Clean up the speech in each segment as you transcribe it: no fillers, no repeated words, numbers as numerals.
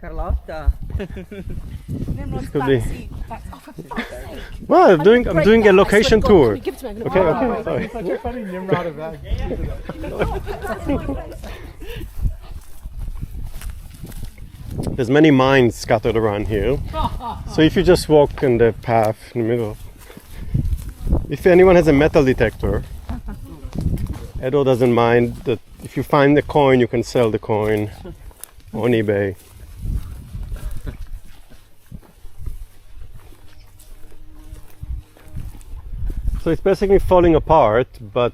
Carlotta. Could be. Well, I'm doing a location tour. Okay, sorry. Such a funny Nimrod of that. There's many mines scattered around here. So if you just walk in the path in the middle, if anyone has a metal detector, Edo doesn't mind that if you find the coin, you can sell the coin on eBay. So it's basically falling apart, but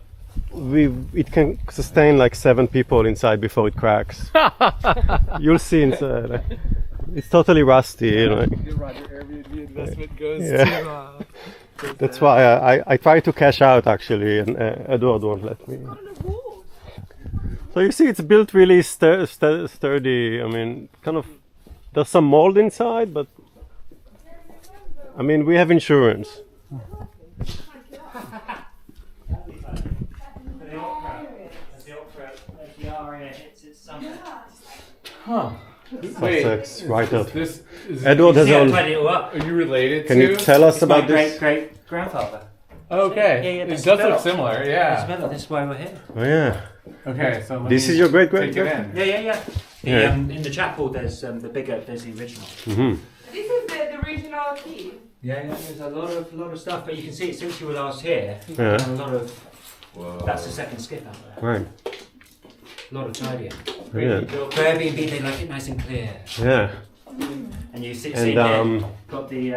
it can sustain like 7 people inside before it cracks. You'll see inside. It's totally rusty. You know. Airbnb investment goes to. That's why I try to cash out actually, and Edward won't let me. So you see, it's built really sturdy. I mean, kind of. There's some mold inside, but I mean, we have insurance. Huh. Sussex, right up. This is Edward has owned. Tied it all up. Are you related Can to? you tell us It's my about this? great grandfather. Okay. Yeah, It this does is look Bill. similar, yeah. This is why we're here. Oh yeah. Okay, so let This me is your great take it grandfather. in. Yeah. Yeah. In the chapel, there's the original. Mm-hmm. This is the original key. Yeah. There's a lot of stuff, but you can see since you were last here, Yeah. a lot of. That's the second skip out there. Right. A lot of tidying. Yeah. For Airbnb, they like it nice and clear. Yeah. And you see, And, here, got the.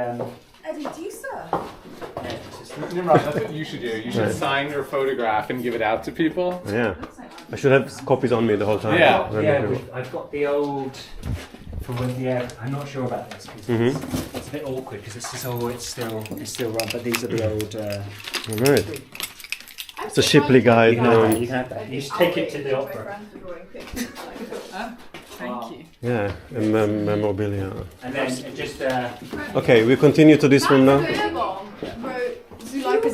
Nimrod, that's what you should do. You should Right. sign your photograph and give it out to people. Yeah. I should have copies on me the whole time. Yeah. I've got the old. I'm not sure about this because it's a bit awkward because it's still run, but these are the old. Right. It's a Shipley guide. You can have that. You just take it to the opera. Thank you. Yeah, and memorabilia. And then just. Okay, we continue to this room now.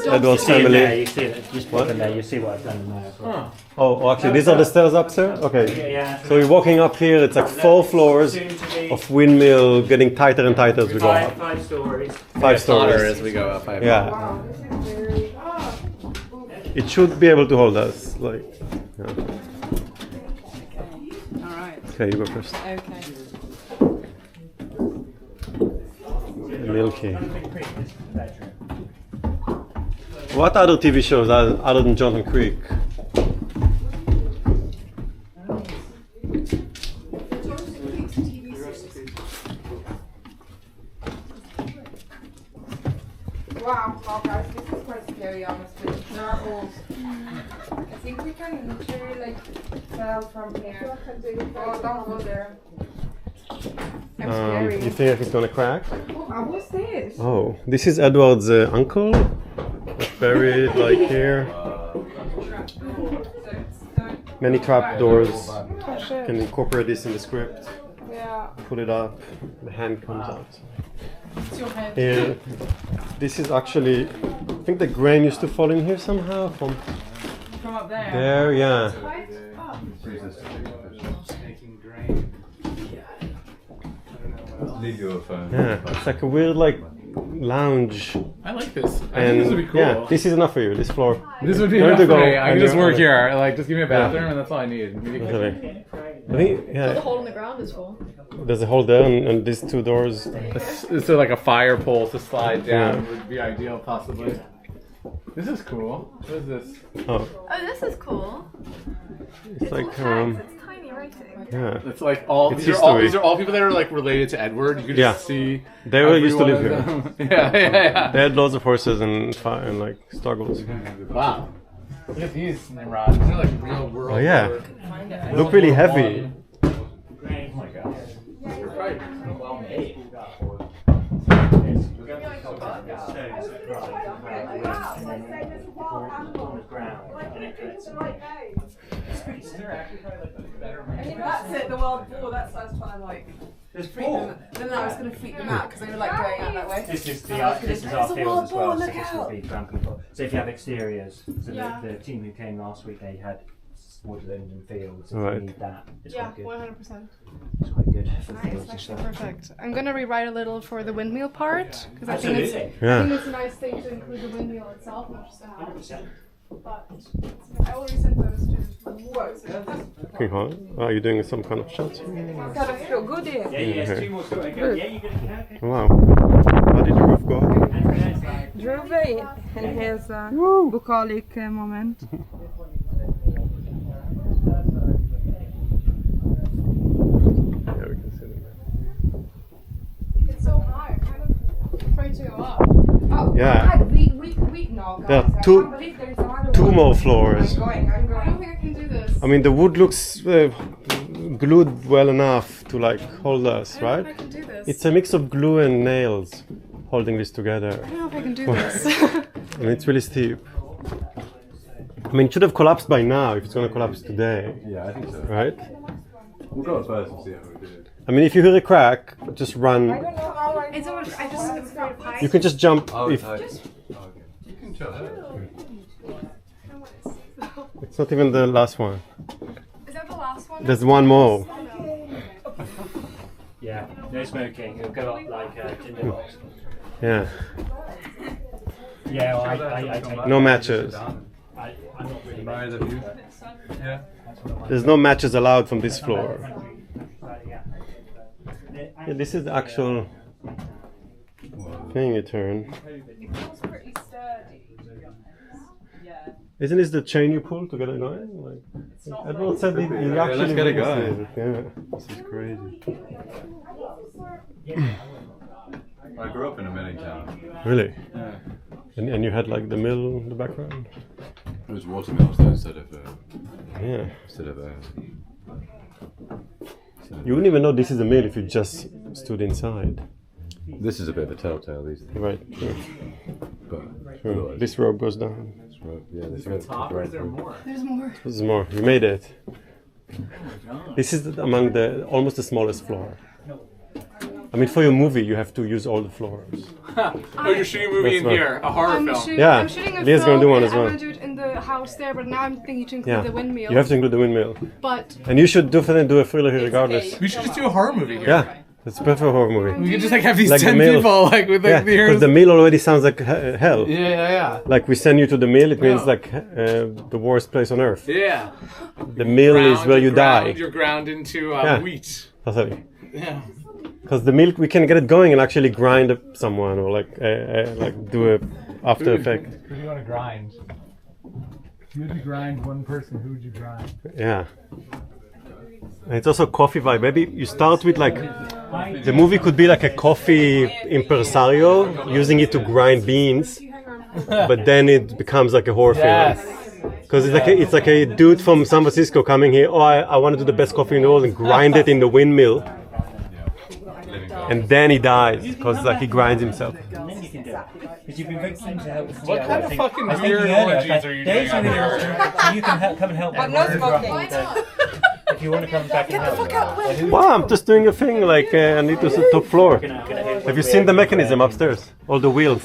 Edward's See in there, family. you see it. Just put in there. You see what I've done in there. As well. Oh, actually, these are the stairs upstairs? Okay. Yeah. So we're walking up here, it's like 4 floors Soon to be of windmill, getting tighter and tighter as we go up. five stories. 5 stories. as we go up. Yeah. Wow, this is very. It should be able to hold us. Like, yeah. All right. Okay, you go first. Okay. Milky. What other TV shows other than Johnson Creek? Wow, guys, this is quite scary, honestly. They're old. I think we can literally like fell from here. Oh, don't go there. I'm scary. You think it's gonna crack? Oh, what's this? Oh, this is Edward's uncle. Buried like here. Many trap doors. Can incorporate this in the script. Yeah. Put it up. The hand comes out. It's your head. Here. This is actually. I think the grain used to fall in here somehow from From up there. there. Yeah. Making grain. Leave your phone. Yeah. It's like a weird like lounge. I like this. I think And this would be cool. yeah, this is enough for you. This floor. This would be Don't enough have to for go me. I can on just your work own. here. Like, just give me a bathroom and that's all I need. Maybe a kitchen. I think The yeah. hole in the ground is full. There's a hole there, and these 2 doors. So like a fire pole to slide down Yeah. would be ideal, possibly. This is cool. What is this? Oh, Oh, this is cool. it's like It's tiny writing. yeah. It's like all It's these are all history. these are all people that are like related to Edward. You can Yeah. just see. They were every used to one live of here. them. yeah. They had loads of horses and fire and like struggles. Wow. Look at these Nimrod. These are like real world. Oh, yeah. World Look really War heavy. One. Oh my god. You're right. Well made. That's it, the World War, that's what I was trying to like. There's Freak them. Then I was going to freak them out because they were like going out that way. This is And I was this is gonna- our "There's a field as World War, well. So look this out." would be ground control. So if you have exteriors, so Yeah. the team who came last week, they had woodland and fields. If Right. you need that, it's Yeah, quite good. 100%. It's quite good for Nice, fields and that's stuff. perfect. I'm gonna rewrite a little for the windmill part because I think Absolutely. it's Yeah. a nice thing to include the windmill itself, not just the house. 100%. But I already sent those to. Okay, huh? Are you doing some kind of shot? Does it feel good here? Yeah, yeah, it's 2 more stories. Yeah, you're going to Wow. How did the roof go? Drove and has a bucolic moment. Yeah, we can see them. It's so high, I'm kind of afraid to go up. Oh, Yeah. God, we know, guys. There are I two- can't believe there's another Two one. more floors. I'm going. I don't think I can do this. I mean, the wood looks glued well enough to like hold us, I don't right? know if I can do this. It's a mix of glue and nails holding this together. I don't know if I can do this. I mean, it's really steep. I mean, it should have collapsed by now if it's going to collapse today, Yeah, I think so. right? We'll go up first and see how we do. I mean, if you hear a crack, just I run. don't know how I It's almost, I just am afraid of heights. You can just jump. Oh, If okay. You can chill out. it's not even the last one. Is that the last one? There's one more. Yeah, no smoking. It'll go up like a tinderbox. Yeah. Yeah, well, I take No matches. I'm not really Admire the view. Yeah. There's no matches allowed from this floor. Yeah, this is the actual thing you turn. It feels pretty sturdy. Isn't this the chain you pull to get it going? Like, everyone said it Yeah, actually let's get it uses going. it. Yeah. This is crazy. I grew up in a milling town. Really? Yeah. And you had like the mill in the background? It was watermills though instead of Yeah. You wouldn't even know this is a mill if you just stood inside. This is a bit of a telltale. These things. Right. Sure. But Sure. otherwise, This rope goes down. yeah, this is top. Or is there more? There's more. This is more. You made it. This is among the almost the smallest floor. I mean, for your movie, you have to use all the floors. Oh, you're shooting a movie That's in right. here, a horror film. Yeah, I'm shooting a Leah's film gonna do one and as well. I want to do it in the house there, but now I'm thinking to include Yeah, the windmill. you have to include the windmill, But and you should definitely do a thriller here regardless. We should just do a horror movie here. Yeah, it's perfect for a horror movie. We could just like have these Like the 10 mill. people like with like Yeah, the because ears. the mill already sounds like hell. Yeah. Like we send you to the mill, it means Yeah. like the worst place on earth. Yeah. The mill is where you die. You're ground into Yeah. wheat. Totally. Yeah. Because the milk, we can get it going and actually grind up someone or like do a after effect. Who do you want to grind? If you had to grind one person, who would you grind? Yeah. And it's also coffee vibe. Maybe you start with like the movie could be like a coffee impresario using it to grind beans, but then it becomes like a horror film. Because it's like a dude from San Francisco coming here. Oh, I want to do the best coffee in the world and grind it in the windmill, and then he dies because like he grinds himself. And then you can do it. Because you've been very keen to help us. What Yeah, kind I of think- fucking I was thinking weird earlier, orgies like, are you Dave's doing really out here, so you can come and help. But no everyone. smoking. why not? If you want to come back and help. Wow, I'm just doing a thing like I need to the top floor. Have you seen the mechanism upstairs? All the wheels.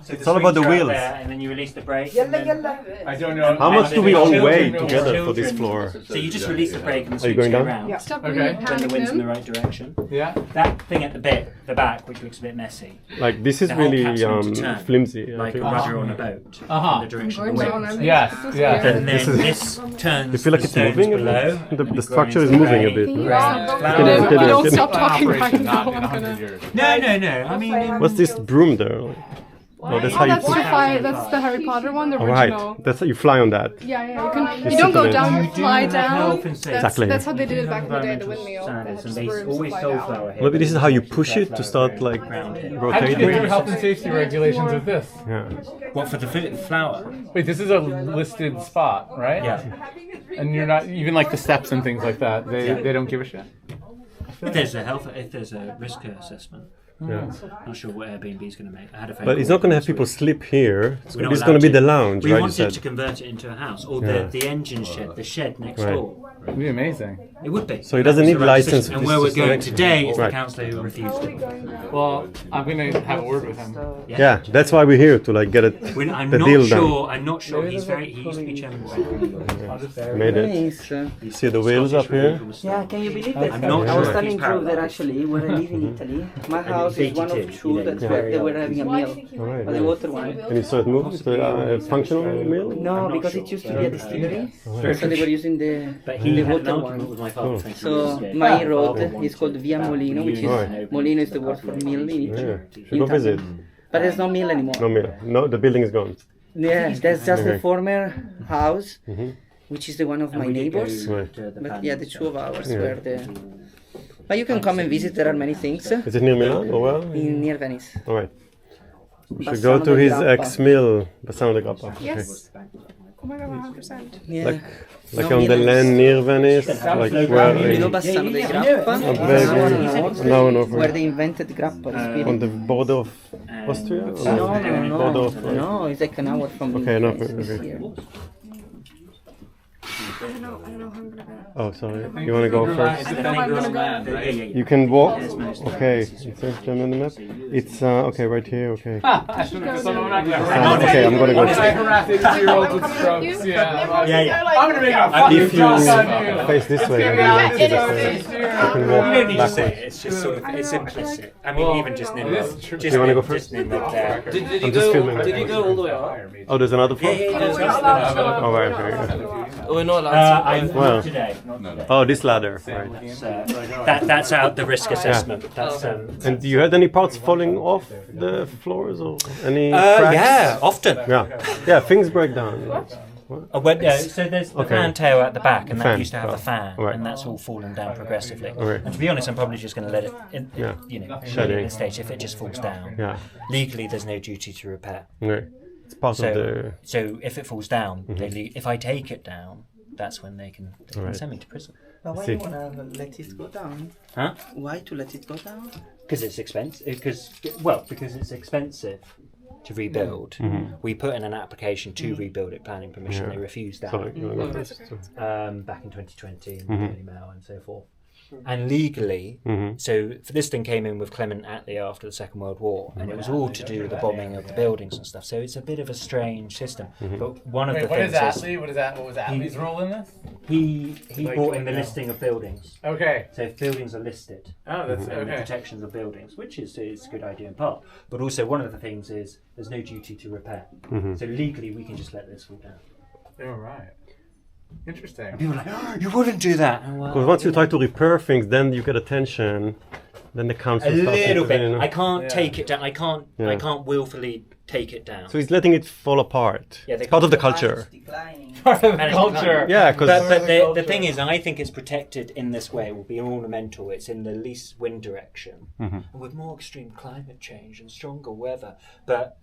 It's all about the wheels. And then you release the brake. Yalla, and then- yalla. I don't know. How much do we all Children, weigh children, together for this children. floor? So you just release the brake and the Are you switch going go down? around. Yeah. Stop Okay. really When the panic wind's in the them. right direction. Yeah. That thing at the back, which looks a bit messy, Like this is The whole really cap's meant to turn, flimsy. I like a think. rudder on a boat, Uh-huh. in the direction of Going the down wind. and Yes, This is yeah. weird. And then this turns You feel like the it's moving a stones below. bit? The and it structure is grinds the moving a grey, bit. grey Yeah, flour. Kidding, you kidding, don't kidding. stop talking right Operation, now. not in I'm 100 gonna. years. No. I mean, What's this broom there? Oh, that's how Oh, you that's push. that's the Harry Potter one, the All original. right, that's how you fly on that. Yeah. You sit don't go on it. down, you You do fly have down. health and safety. Exactly. That's how they did it back in the day, the Environmental windmill. They had standards, just and they brooms to always fly sold down. flour here. Maybe this is how you push That it to flour start going like round here. How did you rotating. get your health and safety regulations with this? Yeah. What for the flour? Wait, this is a listed spot, right? Yeah. And you're not even like the steps and things like that. They don't give a shit. If there's a risk assessment. Yeah. Not sure what Airbnb is going to make. I had a phone But it's call not going to have this people week. sleep here. It's We're not going to allowed be the lounge, We right? You wanted said. to convert it into a house, or Yeah. the engine shed, the shed next Right. door. It'd be amazing. It would be. So he doesn't need That's the right license decision. to And where we're just going elect- today is the Right. councillor who refused it. Well, I'm gonna have a word with him. Yeah, that's why we're here to like get it. I'm The not deal sure. done. I'm not sure. He used to be chairman of the bank. Made it. You see the wheels up here? Yeah, can you believe that? I'm not I was sure if telling he's Drew that parallel. actually, where I live in Italy, my house is one of 82, two that's where they were having a meal. Alright. The water one. And you saw it move? It's a functional mill? No, because it used to be a distillery, so they were using But the he had an water argument one. with my father. 20 So years ago. my road is called Via Molino, which is Right. Molino is the word for mill in Yeah. Italy. Should go visit. But there's no mill anymore. No mill. No, the building is gone. Yeah, that's just the Okay. former house, Mhm. which is the one of And my we did go neighbors. Right. to the But band yeah, the and two of stuff. ours Yeah. were the. But you can come and visit. There are many things Is it near Milan or well? near Venice. All right. We should Bassano go to del his Grappa. ex-mill, Bassano del Grappa. Okay. Yes. Oh my god, 100%. Yeah. Like No on the mills. land near Venice, like You know where Bassano del Yeah, Grappa? yeah, yeah. Very Bassano, no, no, where they invented grappa. the spirit. on the border of Austria? Or No, border of, no, it's like an hour from Okay, me. no, It's okay. here. I don't know how I'm gonna go. Oh, sorry. You want to go first? I don't know how I'm gonna go. You can walk. Okay. It says them on the map. It's okay right here. Okay. Okay, I'm gonna go. I harass 82-year-olds with I'm coming strokes. with you. Yeah. Yeah. I'm gonna make a fucking If you joke on you. face this way, then Yeah, you it can is. can You walk don't need to say backwards. it. It's just sort of, it's I don't know, implicit. I mean, even just in This the, is true. just You wanna in- go first? just in the there. I'm just filming. all the way up? Oh, there's another Yeah, floor. yeah, Oh, yeah. we're not allowed to go up. Oh, right, We're not okay. allowed to go up. We're not Well. Not today. Not today. Oh, this ladder. Right. That's out the risk assessment. That's And you had any parts falling off the floors or any cracks? yeah, often. Yeah, things break down. So there's the Okay. fantail at the back, and that Fan, used to have the fan, right. and that's all fallen down progressively. Okay. And to be honest, I'm probably just going to let it, Yeah. at this stage, if it just falls down. Yeah. Legally, there's no duty to repair. Okay. It's part of the. So if it falls down, if I take it down, that's when they can Alright. send me to prison. But why See. you wanna let it go down? Huh? Why to let it go down? Because it's expensive. Because it's expensive to rebuild. We put in an application to rebuild it, planning permission. Yeah. They refused that. Sorry, you wanna go first? Back in 2020, in the Daily Mail and so forth. And legally, so this thing came in with Clement Attlee after the Second World War, and it was all to do with the bombing of the buildings and stuff. So it's a bit of a strange system. But one of Wait, the what is things is Attlee? What was Attlee's role in this? he brought in the no. listing of buildings. Okay. So if buildings are listed, Oh, that's and the okay. protections of buildings, which is a good idea in part. But also one of the things is there's no duty to repair. So legally we can just let this fall down. All right. Interesting. People are like, oh, you wouldn't do that. And well, Because once you try to repair things, then you get attention. Then the council a starts little bit. intervening. I can't Yeah. take it down. I can't Yeah. willfully take it down. So he's letting it fall apart. Yeah, they it's part of the can't- culture. Declining. Part of And it's culture. Yeah, because But the thing is, I think it's protected in this way. It will be ornamental. It's in the least wind direction, and with more extreme climate change and stronger weather. But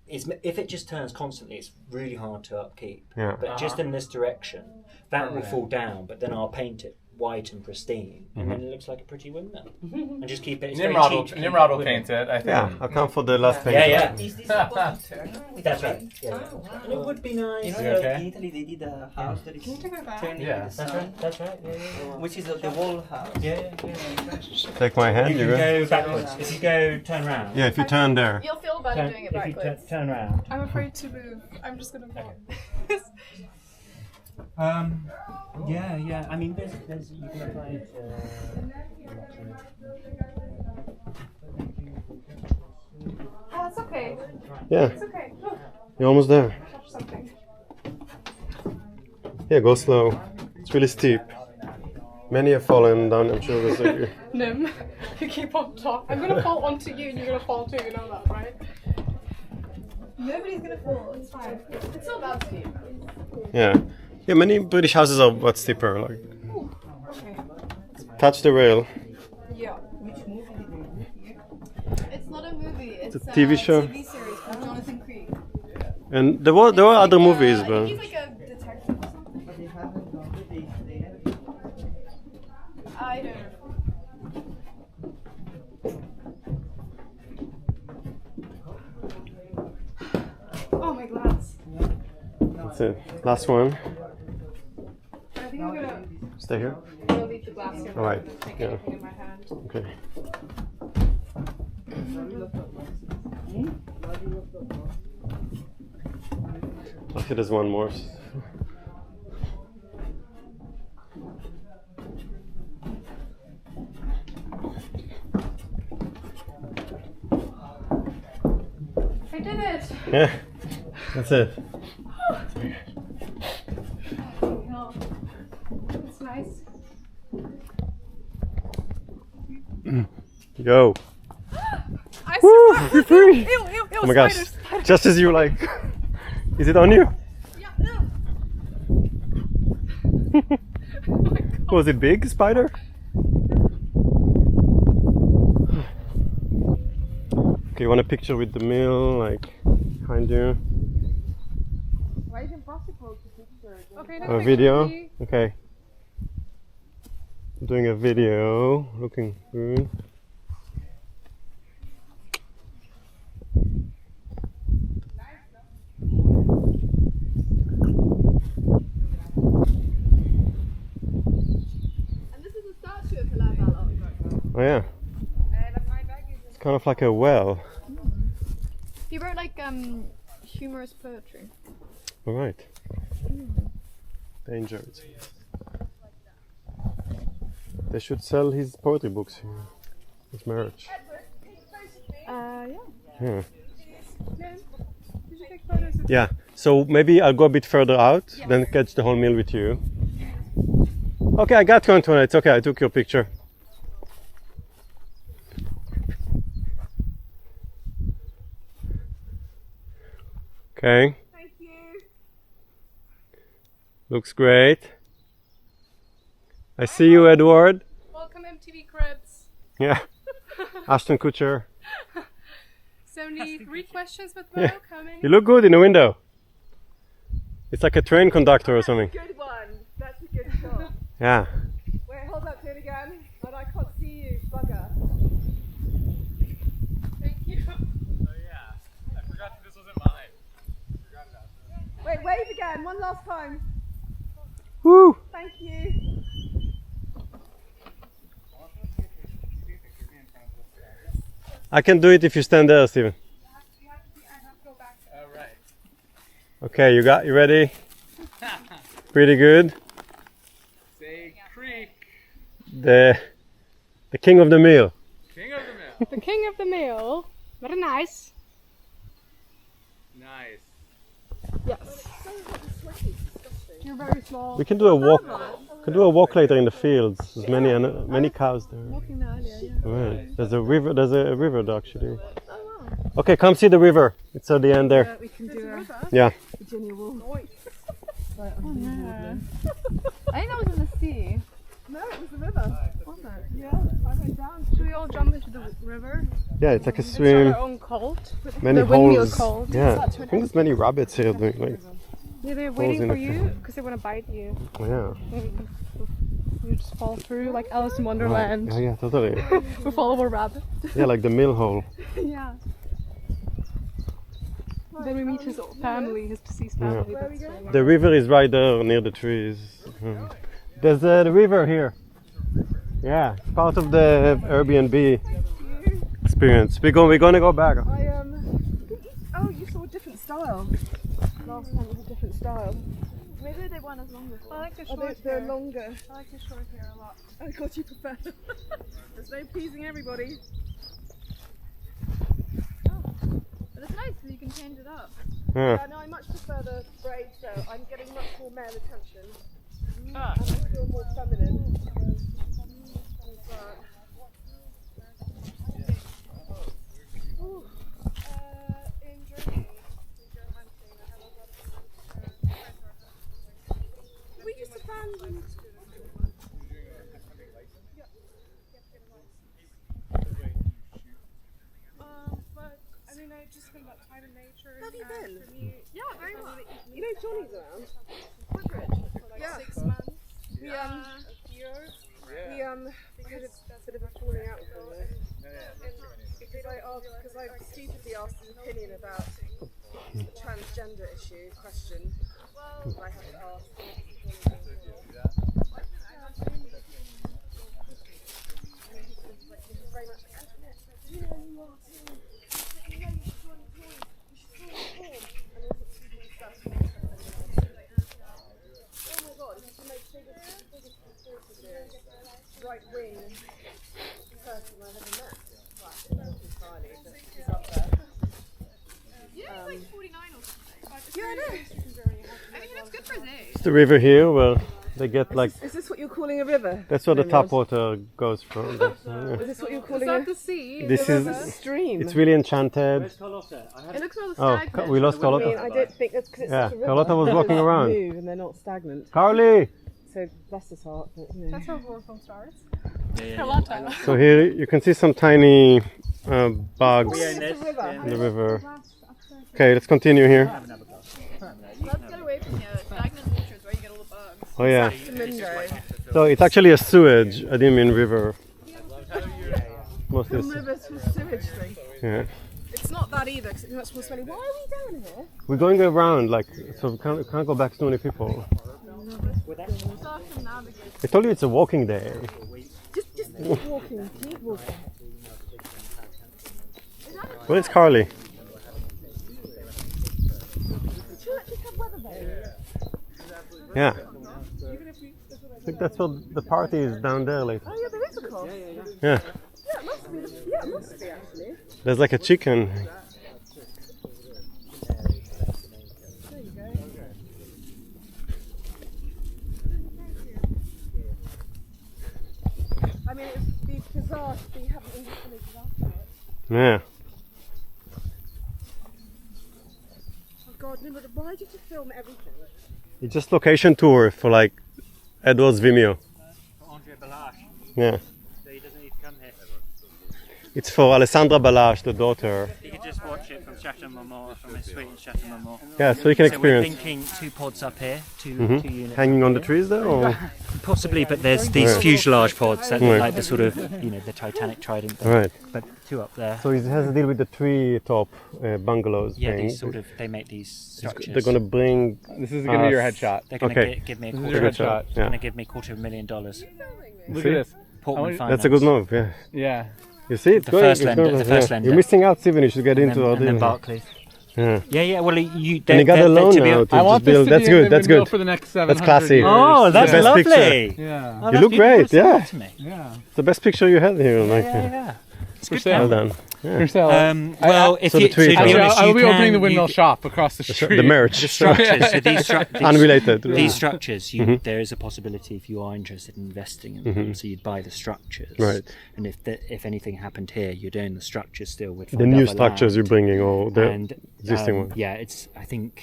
if it just turns constantly, it's really hard to upkeep. Yeah. But just in this direction, that will fall down. But then I'll paint it white and pristine, and then it looks like a pretty windmill. And just keep it. It's Nimrod very will, cheap to keep Nimrod it will wooden. paint it, I think. yeah, I'll come for the last paint. Yeah. Is this supposed to turn? That's right. Yeah. And it would be nice. You know, You okay? in Italy they did a house that is Can you take it back? turning Yeah. with the That's sun, right. That's right. Yeah. which is the wall house. Yeah. Take my hand, You you can go. go backwards. If you go, turn around. Yeah, if you turn there. You'll feel better doing it If you backwards. turn around. I'm afraid to move. I'm just gonna fall. Yeah. I mean, there's you can find. Oh, it's okay. Yeah, It's okay. you're almost there. Touch something. Yeah, go slow. It's really steep. Many have fallen down, I'm sure there's like. Nim, you keep on top. I'm gonna fall onto you and you're gonna fall too, you know that, right? Nobody's gonna fall, it's fine. It's not that steep. Yeah. Yeah, many British houses are what steeper. Like, Okay. touch the rail. Yeah. It's not a movie, it's a TV show. TV series called Jonathan Creek. And there were other movies, He's but like a detective or something. But they haven't gone to the I don't know. Oh my glass. that's it. Last one. I think I'm gonna Stay here? I'll leave the glass here. All right. I can't Yeah. get anything in my hand. Okay. Okay, there's one more. I did it! Yeah, that's it. It's nice. Yo. I Woo! survived! You're free! Ew, ew, ew, Oh my gosh. spiders. Just as you like. Is it on you? Yeah, ew. Oh my God. Was it big, spider? Okay, you want a picture with the mill, like behind you? Okay, A video? Okay. I'm doing a video, looking good. And this is a statue of Hardwick-Allan. Oh yeah. It's kind of like a well. He wrote like humorous poetry. Alright. Danger. They should sell his poetry books here. His merch. Yeah. Yeah. Did you take photos of Yeah. So maybe I'll go a bit further out, then catch the whole meal with you. Okay, I got you, Antoinette. It's okay, I took your picture. Okay. Thank you. Looks great. I see you, Edward. Welcome MTV Cribs. Yeah. Ashton Kutcher. 73 questions with Yeah. Will coming. You look good in the window. It's like a train conductor or something. Good one. That's a good shot. Yeah. Wait, hold up to it again. But I can't see you, bugger. Thank you. Wait, wave again. One last time. Woo! Thank you. I can do it if you stand there, Steven. Okay, you ready? Pretty good. Say creek. The king of the meal. King of the mill. The king of the meal. Very nice. Nice. Yes. You're very small. We can do a walk. Can do a walk later in the fields. There's many cows there. Walking earlier, yeah. Right. There's a river. There's a river actually. Okay, come see the river. It's at the end there. We can do a Yeah. Virginia Woolf. I think that was in the sea. No, it was the river. Was it? Yeah, I went down. Should we all jump into the river? Yeah, it's like a Start swim. our own cult. Many the windmill holes. cult. Yeah. I think there's many rabbits here doing like. Yeah, they're Holes waiting in for the you because they want to bite you. Yeah. You just fall through like Alice in Wonderland. Yeah, yeah, totally. We follow a rabbit. Yeah, like the mill hole. Yeah. Then we meet his family, his deceased family. Yeah. That's The river is right there near the trees. There's the river here. Yeah, it's part of the Airbnb experience. We're gonna go back. Oh, you saw a different style. Last time was a different style. Maybe they want us longer. I like the Oh, short they're hair. longer. I like the short hair a lot. Oh God, you prefer. There's no pleasing everybody. But it's nice because you can change it up. Yeah. Yeah, no, I much prefer the braids though. I'm getting much more male attention. And I feel more feminine. In Germany, we go hunting. I have a lot of friends We used to find but I mean, I just spend that time in nature. Have you been? For me, yeah, very much. You know Johnny's around? Woodbridge for like Yeah. 6 months. We A year. we had a bit of a falling out with him because I stupidly asked his opinion about the transgender issue question. Well, I have to ask. very much like, Antoinette, you know who you are too. You know you should join the toys. You should join the form. And all sorts of people stuff. Oh my god, this is the most biggest conspiracy theorist, right-wing person I've ever met. Well, entirely, but he's up there. Yeah, he's like 49 or something. Yeah, I know. I mean, he looks good for his age. It's the river here where they get like. Is this what you're calling a river? That's where the Daniel? tap water goes from. Is this what you're Is calling that a the sea? This river? is. Stream? It's really enchanted. It looks rather Oh, stagnant. we lost I mean, Carlotta. I don't think that's because it's Yeah, such a river. Carlotta was walking They around. move and they're not stagnant. Carly! So bless his heart. But, you know. That's how horror film starts. Yeah. Carlotta. So here you can see some tiny bugs It's a river. in the river. Okay, let's continue here. Let's get away from here. Stagnant water is where you get all the bugs. Oh yeah. Flamingo. So it's actually a sewage. I didn't mean river. Mostly. The river's a sewage thing. Yeah. It's not that either because it's much more smelly. Why are we down here? We're going around, like, so we can't go back to many people. Circumnavigate. I told you it's a walking day. Just keep walking. Keep walking. Where is Carly? Should we actually have weather there? Yeah. I think that's what the party is down there later. Oh yeah, there is a cost. Yeah. Yeah, it must be. Yeah, it must be actually. There's like a chicken. There you go. I mean, it would be bizarre if we haven't been fully after it. Yeah. Oh God, no! But why did you film everything? It's just location tour for like Edward's Vimeo. Andre Balash, Yeah. so he doesn't need to come here. It's for Alessandra Balash, the daughter. You can just watch it from Chateau Marmont, from his suite in Chateau Marmont. Yeah, so you can So we're experience. thinking 2 pods up here, two units. Hanging up on the here. trees there, or? Possibly, but there's these Right. fuselage pods that Right. look like the sort of, the Titanic trident thing. Right. But 2 up there. So it has to deal with the tree top bungalows Yeah, thing. these sort of, they make these structures. They're gonna bring. This is going to be your headshot. They're going Okay. to give me a This is quarter. your Good shot. headshot. Yeah. Going to give me $250,000. Look See? at this. Portman Finance. That's a good move. Yeah. Yeah. You see, it's The going. first it's lender, going, the first yeah. lender. You're missing out, Steven. You should get into our and then deal. Barclays. Yeah. Yeah. Well, you. And you got a loan now to I want just this build. to That's be good. in That's the mill good. for the next 700 That's classy. years. Oh, that's Best lovely. picture. Yeah. Oh, You look that's great, beautiful. yeah. Send it to me. Yeah. It's the best picture you had here. Like, Yeah. It's good. sale. well done. Yeah. For sale. Well, if So you, the tree to be top. Actually, honest, I will you be opening can- the windmill you- shop across the street. The merch. The structures. So these Unrelated. These structures, there is a possibility if you are interested in investing in them, so you'd buy the structures. Right. And if anything happened here, you'd own the structures still with The new structures you're bringing, or the and existing ones. Yeah, it's I think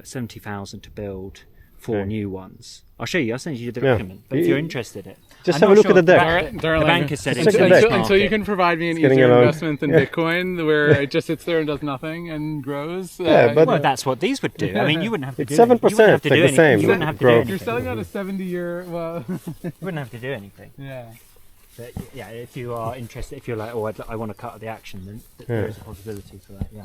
70,000 to build 4 Okay. new ones. I'll show you. I'll send you the Yeah. document. But if you're interested in it, Just I'm have a not look at sure the deck. Darling, The bank has said Just it's check in the this deck. Until you market. can provide me an getting easier along. investment than Yeah. Bitcoin, where it just sits there and does nothing and grows. Yeah, but- Well, that's what these would do. I mean, you wouldn't have to It's do 7%, You wouldn't have to like do the anything. same You wouldn't have to do growth. anything. you're selling out a 70-year. Well, You wouldn't have to do anything. yeah. But yeah, if you are interested, if you're like, oh, I want to cut the action, then there is a possibility for that. Yeah.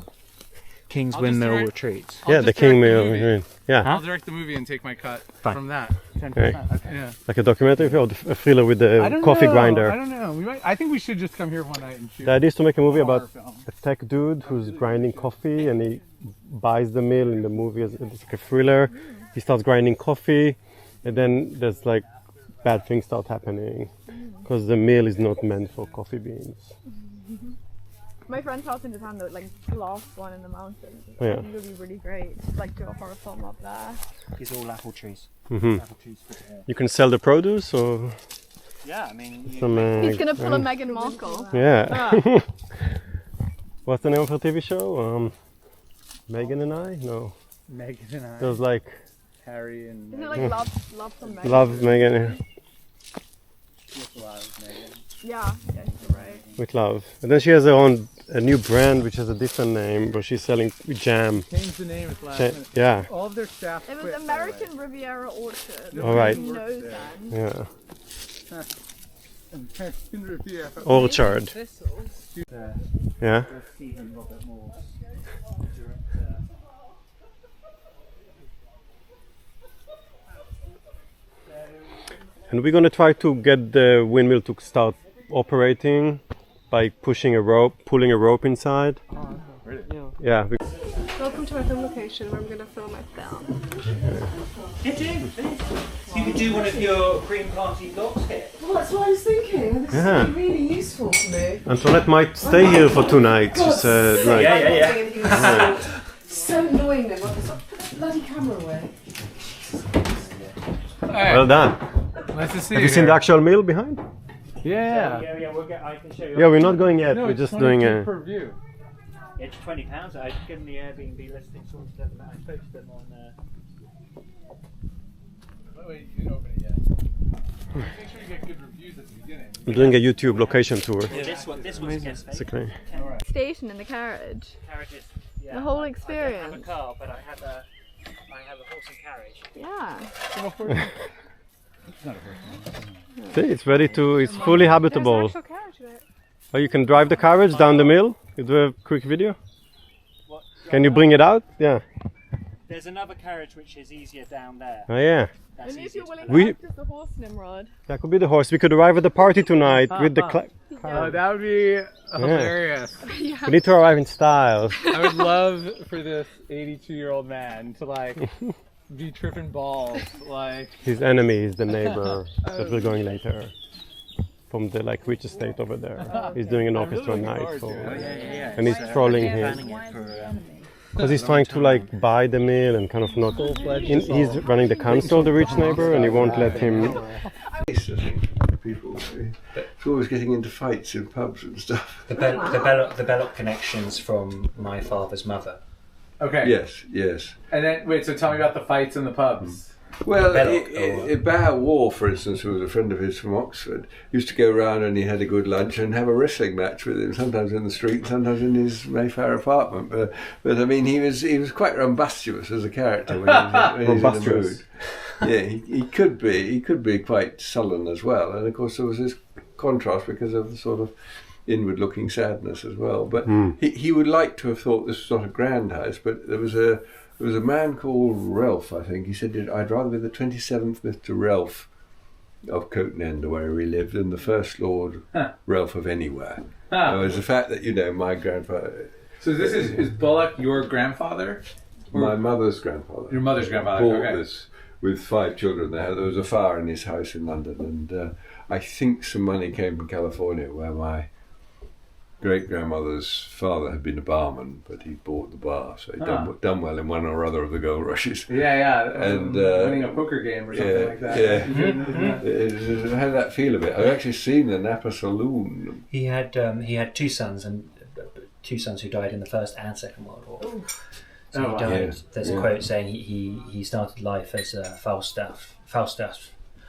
King's I'll just Windmill direct- Retreats. I'll Yeah, just the King direct the Mill. movie. Yeah, Huh? I'll direct the movie and take my cut Fine. from that. 10%. Okay. Yeah. like a documentary or a thriller with I the don't coffee know. grinder. I don't know. I think we should just come here one night and shoot. The idea is to make a movie a horror about film. a tech dude who's grinding coffee and he buys the mill in the movie. It's like a thriller. He starts grinding coffee and then there's like bad things start happening because the mill is not meant for coffee beans. My friend's house in Japan, though, like glass one in the mountains. Oh, yeah. I think it would be really great. Like do a horror film up there. These are all apple trees. Hmm. Apple trees for You can sell the produce or Yeah, I mean, some. He's gonna pull a Meghan Markle. Yeah. What's the name of her TV show? Megan and I? No. Megan and I, It was like Harry and Isn't it like love from Meghan? Love Megan. Yeah. Yeah, yeah, you're right. With love. And then she has her own a new brand which has a different name, but she's selling jam. changed the name at the last Ja- minute. yeah. All of their staff It was quit, by the way. American Riviera Orchard. All right. Who knows then? Yeah. American Riviera. Orchard. Thistles. Yeah. Stephen Robert Moore. And we're gonna try to get the windmill to start operating by pushing a rope, pulling a rope inside. Really? Yeah. Welcome to my film location where I'm going to film my film. You could do one of your Green Party vlogs here. Well, that's what I was thinking. This Yeah. would be really useful for me. Antoinette might stay here for 2 nights. She said, like, Yeah. So annoying then. Put the bloody camera away. well done. Nice to see Have you seen the actual meal behind? Yeah. I can show you. Yeah, we're not going yet. No, We're it's just doing 22 a. per view. It's £20. I've given the Airbnb listing sort of stuff. I spoke to them on. Wait, you didn't open it yet. Make sure you get good reviews at the beginning. We're doing a YouTube location tour. This one gets Basically. Station in the carriage. carriages. Yeah, The whole I don't experience. have a car, but I have a horse and carriage. Yeah. See, it's ready to. It's fully habitable. There's an actual carriage in it. Oh, you can drive the carriage down the mill. You do a quick video. What? Can you bring it out? Yeah. There's another carriage which is easier down there. Oh yeah. That's And if easier you're to willing We- to act as the horse, Nimrod. That could be the horse. We could arrive at the party tonight with the. Oh, that would be hilarious. We need to arrive in style. I would love for this 82-year-old man to like be tripping balls, like. His enemy is the neighbor that we're going later. From the like rich estate over there. He's doing an orchestra night. So, and he's trolling him. Because he's trying to like buy the mill and kind of not. He's running the council, the rich neighbor, and he won't let him. I think people it's always getting into fights in pubs and stuff. The Belloc connections from my father's mother. Okay. Yes. And then wait, so tell me about the fights in the pubs. Well, Belloc, Bow War, for instance, who was a friend of his from Oxford, used to go round and he had a good lunch and have a wrestling match with him, sometimes in the street, sometimes in his Mayfair apartment. But I mean, he was quite rumbustious as a character when he was in the mood. Yeah, he could be quite sullen as well, and of course there was this contrast because of the sort of inward-looking sadness as well. But he would like to have thought this was not a grand house, but there was a man called Ralph, I think. He said, I'd rather be the 27th Mr. Ralph of Coatnend, where he lived, than the first Lord Ralph of anywhere. It was the fact that, my grandfather... So this is Bullock your grandfather? My mother's grandfather. Your mother's grandfather, bought okay. this with 5 children. There was a fire in his house in London, and I think some money came from California, where my great-grandmother's father had been a barman, but he bought the bar, so he'd done well in one or other of the gold rushes. Yeah. And winning a poker game or something like that. Yeah. How did that feel a bit? I've actually seen the Napa Saloon. He had 2 sons, and 2 sons who died in the First and Second World War. So he died. Yeah. There's a quote saying he started life as a Falstaff,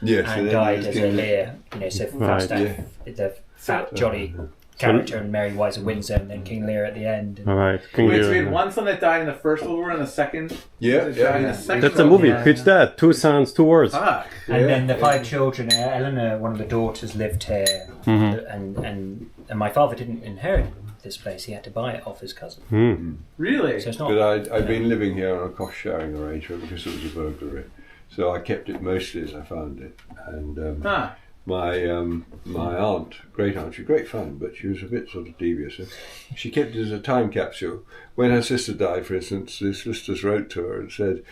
Yes, and died as a Lear. So Falstaff, the fat, jolly character, and Mary Wise of Windsor, and then King Lear at the end. All right. Wait, so we had one son that died in the First World War and the second. Yeah. That's a movie. Pitch that. 2 sons, 2 words. Fuck. And then the 5 children. Eleanor, one of the daughters, lived here, and my father didn't inherit this place. He had to buy it off his cousin. Really? So it's not. But I'd been living here on a cost-sharing arrangement because it was a burglary, so I kept it mostly as I found it. And my aunt, great aunt, she was great fun, but she was a bit sort of devious. She kept it as a time capsule. When her sister died, for instance, the solicitors wrote to her and said,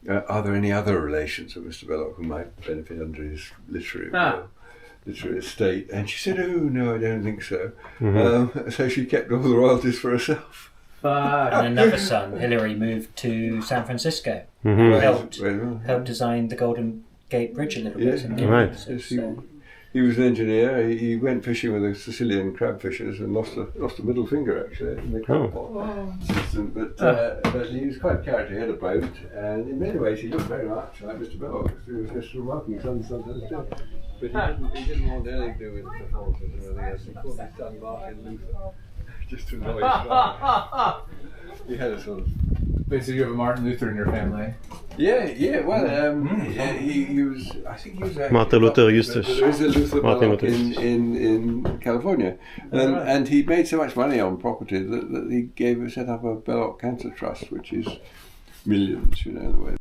"Are there any other relations of Mr. Belloc who might benefit under his literary estate?" And she said, "Oh no, I don't think so." So she kept all the royalties for herself. And another son, Hilary, moved to San Francisco. Helped design the Golden Gate Bridge a little bit. Right. He was an engineer. He went fishing with the Sicilian crab fishers and lost a middle finger actually in the crab pot system. But he was quite a character. He had a boat, and in many ways he looked very much like Mr. Belloc. He was just remarking sometimes too. But he didn't want anything to do with performances or anything else. He called his son Martin Luther, just to annoy his father. He had a sort of. Wait, so you have a Martin Luther in your family? Yeah. Well, he was. I think he was. Martin Luther Eustace. There is a Luther Martin Belloc Luther. in California, and he made so much money on property that he set up a Belloc Cancer Trust, which is millions, the way.